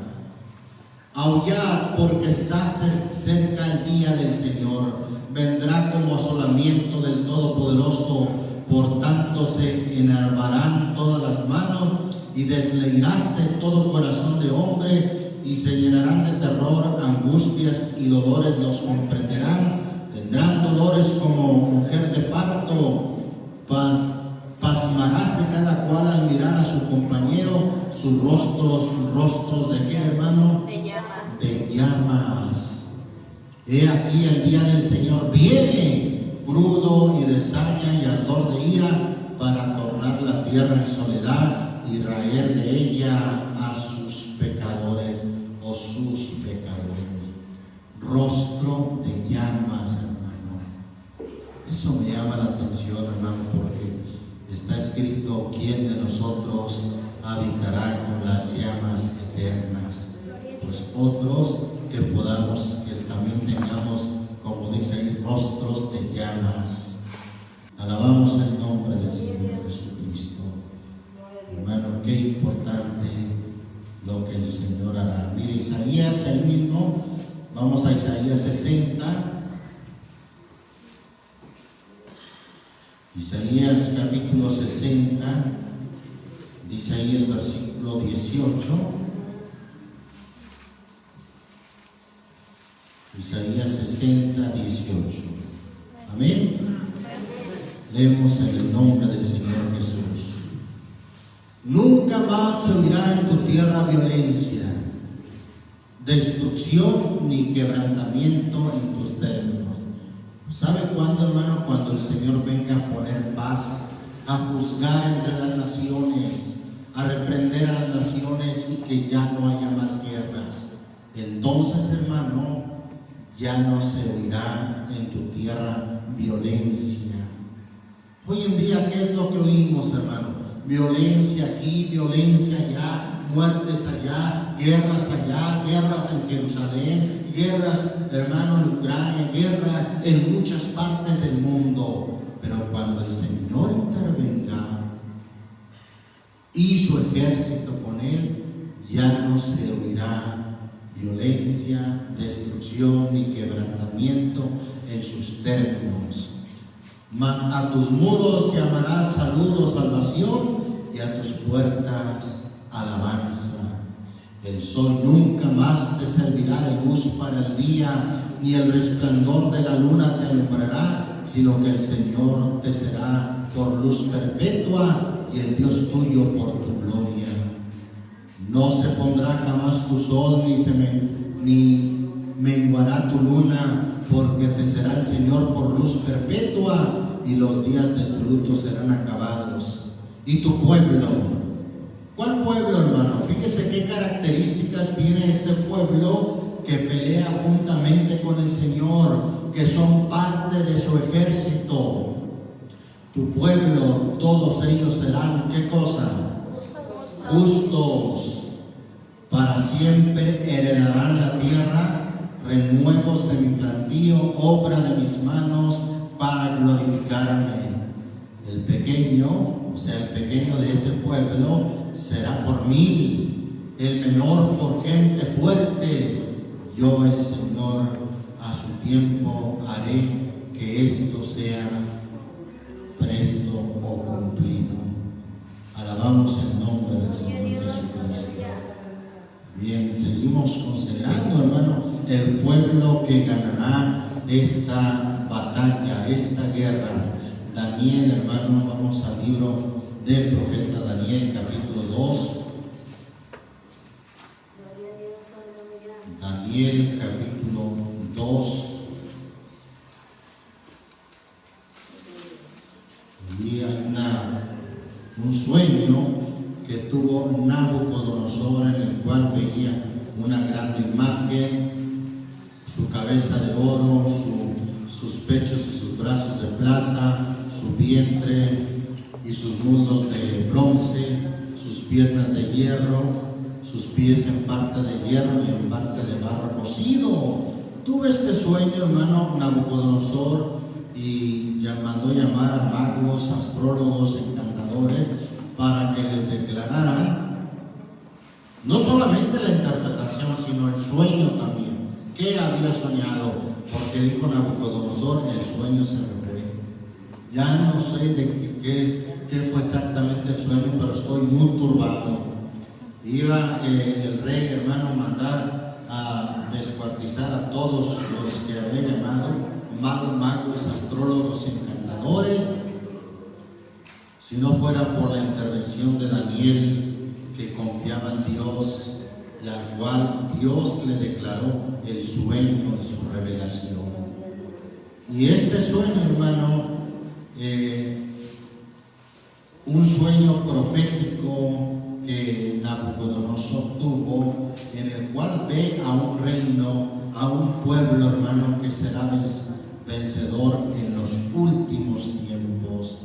Aullad, porque está cerca el día del Señor, vendrá como asolamiento del Todopoderoso, por tanto se enervarán todas las manos y desleiráse todo corazón de hombre, y se llenarán de terror, angustias y dolores los comprenderán, tendrán dolores como mujer de parto, pasmaráse cada cual al mirar a su compañero, sus rostros ¿de qué, hermano? De llamas. De llamas. He aquí el día del Señor viene, crudo y de saña y ardor de ira, para tornar la tierra en soledad y raer de ella a sus pecadores o sus pecadores. Rostro de llamas, hermano. Eso me llama la atención, hermano, porque está escrito: ¿quién de nosotros habitará con las llamas eternas? Pues otros que podamos, que también tengamos, como dice ahí, rostros de llamas. Alabamos el nombre del Señor Jesucristo. Hermano, qué importante lo que el Señor hará. Mire, Isaías, el mismo, vamos a Isaías 60. Isaías capítulo 60, dice ahí el versículo 18. Isaías 60, 18. Amén. Leemos en el nombre del Señor Jesús. Nunca más se oirá en tu tierra violencia, destrucción ni quebrantamiento en tus términos. ¿Sabe cuándo, hermano? Cuando el Señor venga a poner paz, a juzgar entre las naciones, a reprender a las naciones y que ya no haya más guerras. Entonces, hermano, ya no se oirá en tu tierra violencia. Hoy en día, ¿qué es lo que oímos, hermano? Violencia aquí, violencia allá, muertes allá, guerras en Jerusalén, guerras, hermano, en Ucrania, guerra en muchas partes del mundo. Pero cuando el Señor intervenga y su ejército con él, ya no se oirá violencia, destrucción ni quebrantamiento en sus términos. Mas a tus muros llamarás saludo, salvación, y a tus puertas alabanza. El sol nunca más te servirá de luz para el día, ni el resplandor de la luna te alumbrará, sino que el Señor te será por luz perpetua y el Dios tuyo por tu gloria. No se pondrá jamás tu sol, ni menguará tu luna, porque te será el Señor por luz perpetua, y los días de tu luto serán acabados. Y tu pueblo, ¿cuál pueblo, hermano? Fíjese qué características tiene este pueblo que pelea juntamente con el Señor, que son parte de su ejército. Tu pueblo, todos ellos serán, ¿qué cosa? Justos. Para siempre heredarán la tierra, renuevos de mi plantío, obra de mis manos, para glorificarme. El pequeño, o sea, el pequeño de ese pueblo, será por 1000, el menor por gente fuerte. Yo, el Señor, a su tiempo haré que esto sea presto o cumplido. Alabamos el nombre del Señor Jesucristo. Bien, seguimos considerando, hermano, el pueblo que ganará esta batalla, esta guerra. Daniel, hermano, vamos al libro del profeta Daniel, capítulo 2. Daniel, capítulo 2. Y hay un sueño que tuvo Nabucodonosor, en el cual veía una gran imagen, su cabeza de oro, sus pechos y sus brazos de plata, su vientre y sus muslos de bronce, sus piernas de hierro, sus pies en parte de hierro y en parte de barro cocido. Tuve este sueño, hermano Nabucodonosor, y ya mandó llamar a magos, astrólogos, encantadores para que les declararan no solamente la interpretación, sino el sueño también. ¿Qué había soñado? Porque dijo Nabucodonosor, el sueño se me fue. Ya no sé de qué fue exactamente el sueño, pero estoy muy turbado. Iba el rey, hermano, a mandar a descuartizar a todos los que había llamado magos, astrólogos, encantadores, si no fuera por la intervención de Daniel, que confiaba en Dios y al cual Dios le declaró el sueño de su revelación. Y este sueño, hermano, un sueño profético que Nabucodonosor tuvo, en el cual ve a un reino, a un pueblo, hermano, que será vencedor en los últimos tiempos.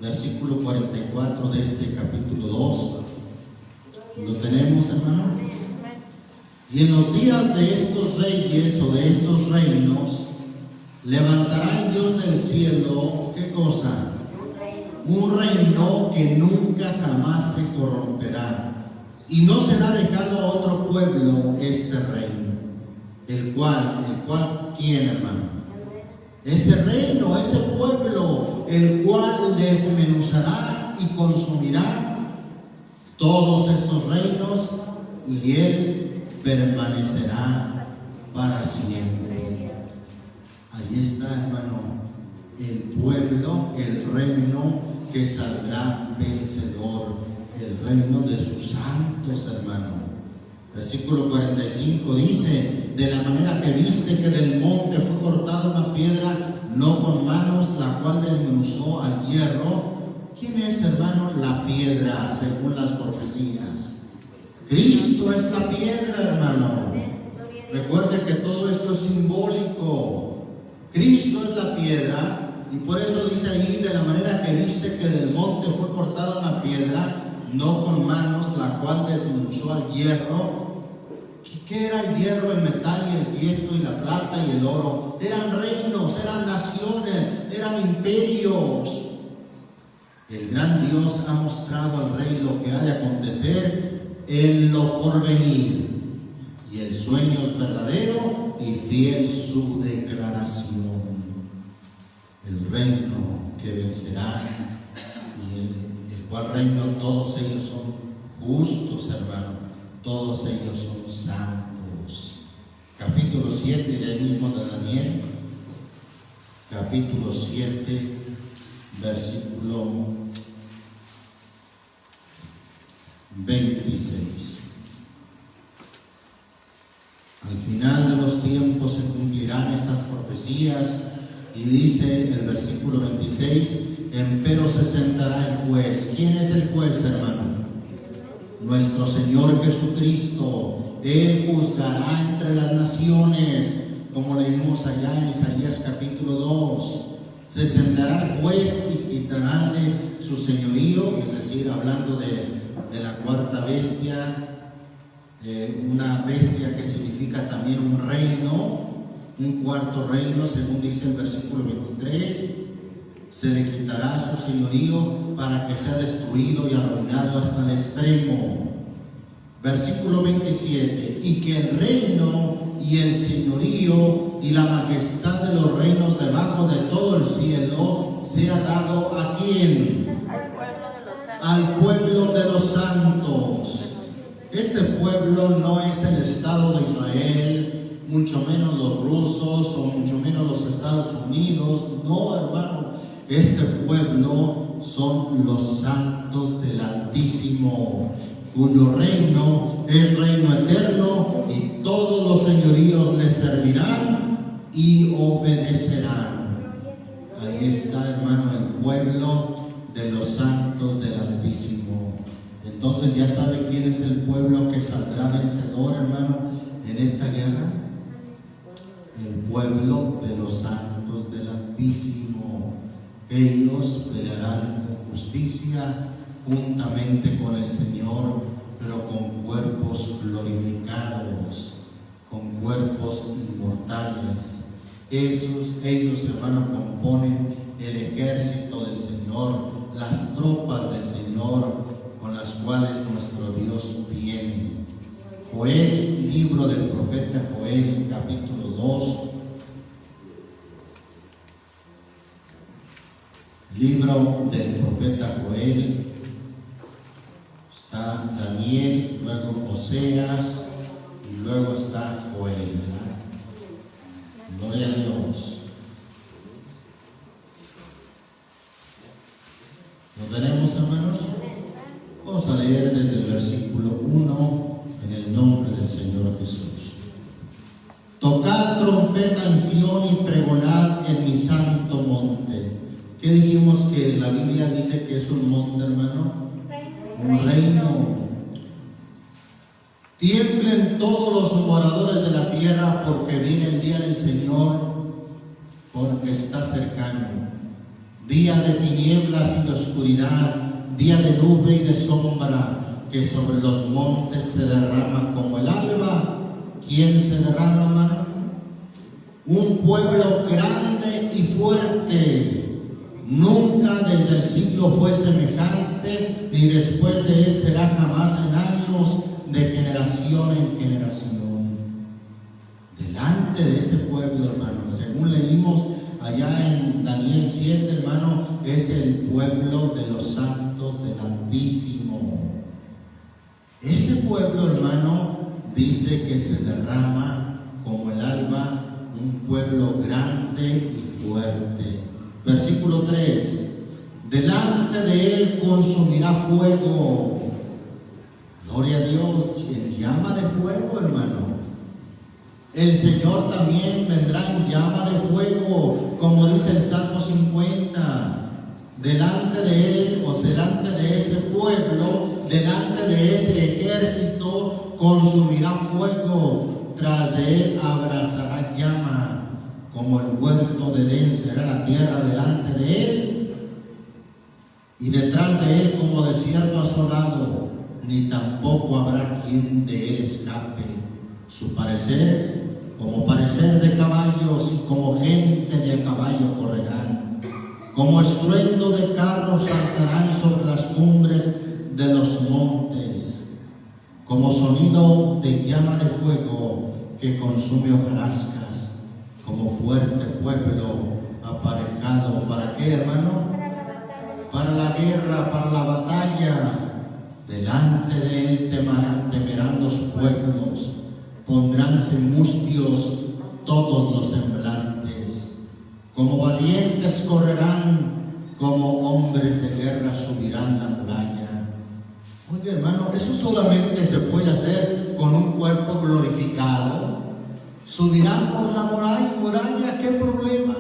Versículo 44 de este capítulo 2. ¿Lo tenemos, hermano? Y en los días de estos reyes o de estos reinos, levantará el Dios del cielo, ¿qué cosa? Un reino que nunca jamás se corromperá, y no será dejado a otro pueblo este reino. El cual, ¿quién, hermano? Ese reino, ese pueblo, el cual desmenuzará y consumirá todos estos reinos, y él permanecerá para siempre. Ahí está, hermano, el pueblo, el reino que saldrá vencedor, el reino de sus santos, hermano. Versículo 45 dice: de la manera que viste que del monte fue cortada una piedra, no con manos, la cual desmenuzó al hierro. ¿Quién es, hermano, la piedra según las profecías? Cristo es la piedra, hermano. Recuerde que todo esto es simbólico. Cristo es la piedra, y por eso dice ahí: de la manera que viste que del monte fue cortada una piedra, no con manos, la cual desmenuzó al hierro. ¿Qué era el hierro, el metal y el tiesto y la plata y el oro? Eran reinos, eran naciones, eran imperios. El gran Dios ha mostrado al rey lo que ha de acontecer en lo porvenir, y el sueño es verdadero y fiel su declaración. El reino que vencerá, y el cual reino todos ellos son justos, hermano, todos ellos son santos. Capítulo 7 de ahí mismo de Daniel, capítulo 7, versículo 26. Al final de los tiempos se cumplirán estas profecías, y dice el versículo 26: empero se sentará el juez. ¿Quién es el juez, hermano? Nuestro Señor Jesucristo. Él juzgará entre las naciones, como leímos allá en Isaías capítulo 2. Se sentará el juez y quitaránle su señorío, es decir, hablando de la cuarta bestia, una bestia que significa también un reino, un cuarto reino, según dice el versículo 23. Se le quitará su señorío para que sea destruido y arruinado hasta el extremo. Versículo 27: y que el reino y el señorío y la majestad de los reinos debajo de todo el cielo sea dado ¿a quién? Al pueblo de los santos. Este pueblo no es el Estado de Israel, mucho menos los rusos o mucho menos los Estados Unidos. No, hermano, este pueblo son los santos del Altísimo, cuyo reino es reino eterno, y todos los señoríos le servirán y obedecerán. Ahí está, hermano, el pueblo de los santos del Altísimo. Entonces, ¿ya sabe quién es el pueblo que saldrá vencedor, hermano, en esta guerra? El pueblo de los santos del Altísimo. Ellos pelearán con justicia juntamente con el Señor, pero con cuerpos glorificados, con cuerpos inmortales. Ellos, hermano, componen el ejército del Señor, las tropas del Señor con las cuales nuestro Dios viene. Joel, libro del profeta Joel, capítulo 2. Libro del profeta Joel. Está Daniel, luego Oseas y luego está Joel. Gloria a Dios. ¿Lo tenemos, hermanos? Vamos a leer desde el versículo 1 en el nombre del Señor Jesús. Tocad trompeta en Sión y pregonad en mi santo monte. ¿Qué dijimos que la Biblia dice que es un monte, hermano? Un reino. Tiemblen todos los moradores de la tierra, porque viene el día del Señor, porque está cercano. Día de tinieblas y de oscuridad, día de nube y de sombra, que sobre los montes se derrama como el alba. ¿Quién se derrama, hermano? Un pueblo grande y fuerte. Nunca desde el siglo fue semejante, ni después de él será jamás en años, de generación en generación. Delante de ese pueblo, hermano, según leímos allá en Daniel 7, hermano, es el pueblo de los santos del Altísimo. Ese pueblo, hermano, dice que se derrama como el alba, un pueblo grande y fuerte. Versículo 3. Delante de él consumirá fuego. Gloria a Dios, en llama de fuego, hermano. El Señor también vendrá en llama de fuego, como dice el Salmo 50. Delante de él, o delante de ese pueblo, delante de ese ejército, consumirá fuego. Tras de él abrazará llama. Como el huerto de Edén será la tierra delante de él, y detrás de él como desierto asolado, ni tampoco habrá quien de él escape. Su parecer, como parecer de caballos, y como gente de a caballo correrán. Como estruendo de carros saltarán sobre las cumbres de los montes. Como sonido de llama de fuego que consume hojarascas. Como fuerte pueblo aparejado. ¿Para qué, hermano? Para la guerra, para la batalla. Delante de él temerán los pueblos, pondránse mustios todos los semblantes. Como valientes correrán, como hombres de guerra subirán la muralla. Oye, hermano, eso solamente se puede hacer con un cuerpo glorificado. Subirán por la muralla, ¿qué problema?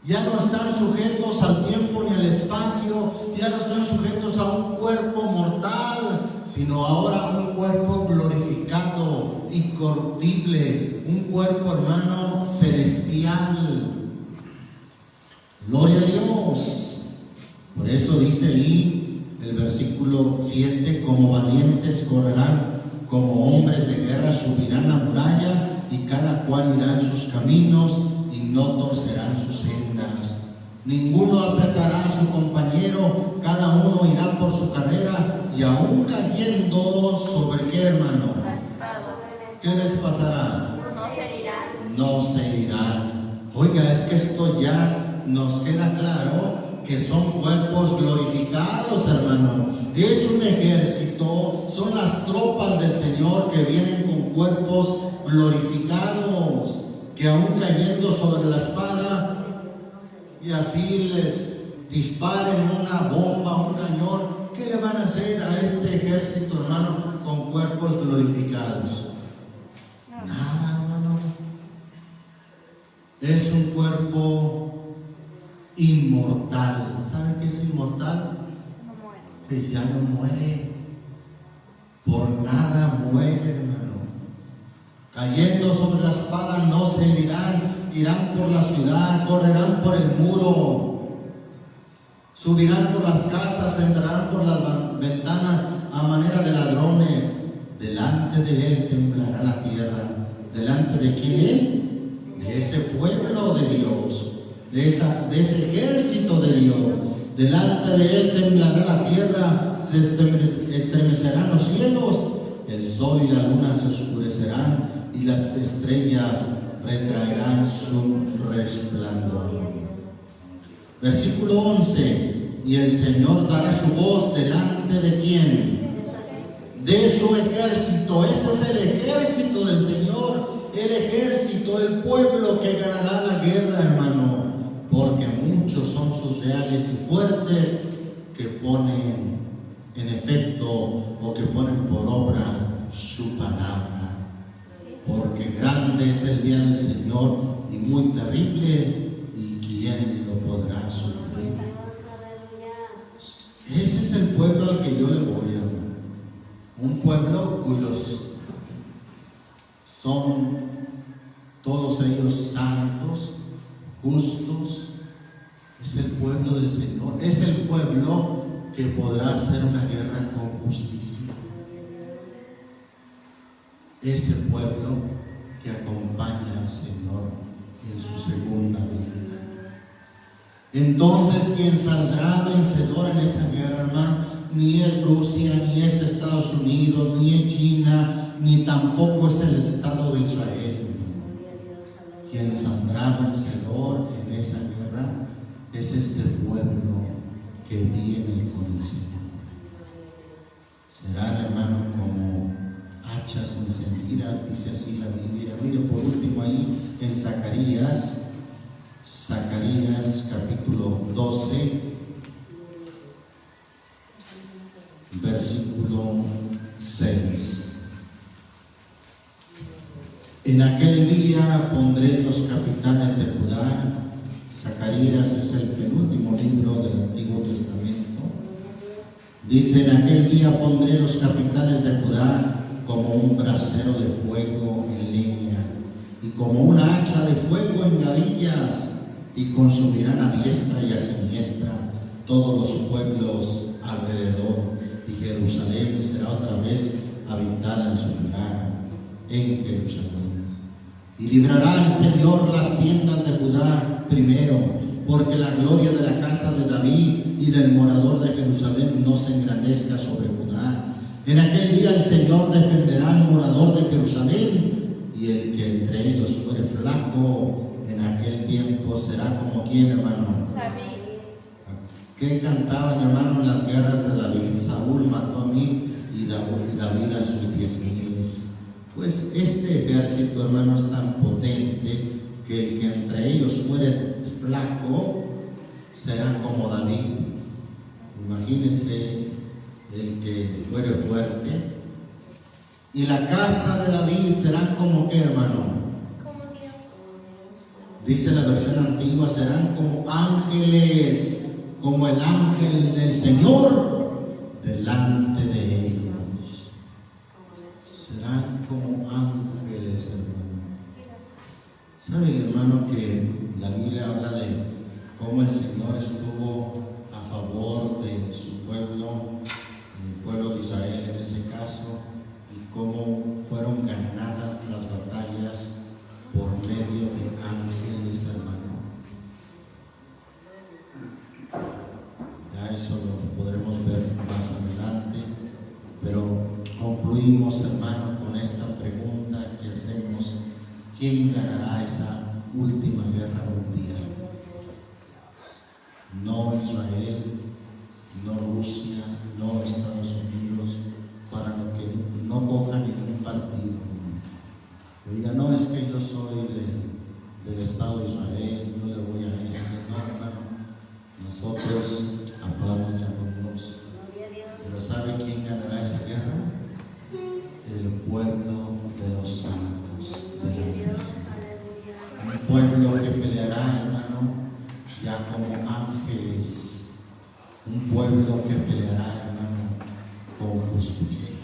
Ya no están sujetos al tiempo ni al espacio, ya no están sujetos a un cuerpo mortal, sino ahora un cuerpo glorificado, incorruptible, un cuerpo, hermano, celestial. Gloria a Dios. Por eso dice ahí el versículo 7, como valientes correrán, como hombres de guerra subirán la muralla, y cada cual irá en sus caminos, y no torcerán sus sendas. Ninguno apretará a su compañero, cada uno irá por su carrera, y aún cayendo sobre qué, hermano, ¿qué les pasará? No se irán. Oiga, es que esto ya nos queda claro que son cuerpos glorificados, hermano. Es un ejército, son las tropas del Señor que vienen con cuerpos glorificados, que aún cayendo sobre la espada y así les disparen una bomba, un cañón, ¿qué le van a hacer a este ejército, hermano, con cuerpos glorificados? Nada, hermano. Es un cuerpo inmortal. ¿Sabe qué es inmortal? Que ya no muere. Por nada muere, hermano. Cayendo sobre la espada no se herirán, irán por la ciudad, correrán por el muro, subirán por las casas, entrarán por las ventanas a manera de ladrones. Delante de él temblará la tierra. ¿Delante de quién? de ese pueblo de Dios, de ese ejército de Dios. Delante de él temblará la tierra, se estremecerán los cielos, el sol y la luna se oscurecerán y las estrellas retraerán su resplandor. Versículo 11. Y el Señor dará su voz delante de quién? De su ejército. Ese es el ejército del Señor, el ejército, el pueblo que ganará la guerra, hermano, porque muchos son sus leales y fuertes que ponen en efecto o que ponen por obra su palabra, porque grande es el día del Señor y muy terrible, y quién lo podrá sufrir. Ese es el pueblo al que yo le voy, hermano. Un pueblo cuyos son todos ellos santos, justos. Es el pueblo del Señor. Es el pueblo que podrá hacer una guerra con justicia. Ese pueblo que acompaña al Señor en su segunda venida. Entonces, quien saldrá vencedor en esa guerra, hermano, ni es Rusia, ni es Estados Unidos, ni es China, ni tampoco es el Estado de Israel. Quien saldrá vencedor en esa guerra es este pueblo que viene con el Señor. Serán, hermano, como hachas encendidas, dice así la Biblia. Mire por último ahí en Zacarías capítulo 12, versículo 6. En aquel día pondré los capitanes de Judá. Zacarías es el penúltimo libro del Antiguo Testamento. Dice: en aquel día pondré los capitanes de Judá como un brasero de fuego en leña, y como una hacha de fuego en gavillas, y consumirán a diestra y a siniestra todos los pueblos alrededor, y Jerusalén será otra vez habitada en su lugar, en Jerusalén. Y librará el Señor las tiendas de Judá primero, porque la gloria de la casa de David y del morador de Jerusalén no se engrandezca sobre Judá. En aquel día el Señor defenderá al morador de Jerusalén, y el que entre ellos fuere flaco en aquel tiempo será como quien, hermano. David. ¿Qué cantaban, hermano, en las guerras de David? Saúl mató a mí y David a sus 10,000. Pues este ejército, hermano, es tan potente que el que entre ellos fuere flaco será como David. Imagínense el que fuere fuerte. Y la casa de David serán como ¿qué, hermano? Dice la versión antigua: serán como ángeles, como el ángel del Señor delante de ellos. Serán como ángeles, hermano. ¿Saben, hermano, que la Biblia habla de cómo el Señor estuvo a favor de su pueblo, el pueblo de Israel en ese caso, y cómo fueron ganadas las batallas por medio de ángeles, hermano? Ya eso lo podremos ver más adelante, pero concluimos, hermano, con esta pregunta que hacemos: ¿quién ganará esa última guerra mundial? No Israel, no Rusia, no Estados Unidos, para que no coja ningún partido. Que diga: no, es que yo soy del Estado de Israel, yo le voy a esto. No, hermano, nosotros amamos y amamos. Pero ¿sabe quién ganará esa guerra? El pueblo de los santos de la iglesia. Un pueblo que peleará, hermano, ya como ángeles. Un pueblo que peleará, hermano, con justicia.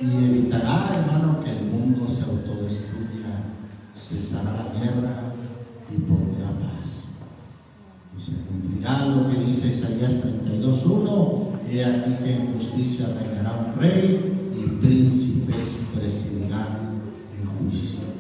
Y evitará, hermano, que el mundo se autodestruya, cesará la guerra y pondrá paz. Y se cumplirá lo que dice Isaías 32:1: he aquí que en justicia reinará un rey y príncipes presidirán en juicio.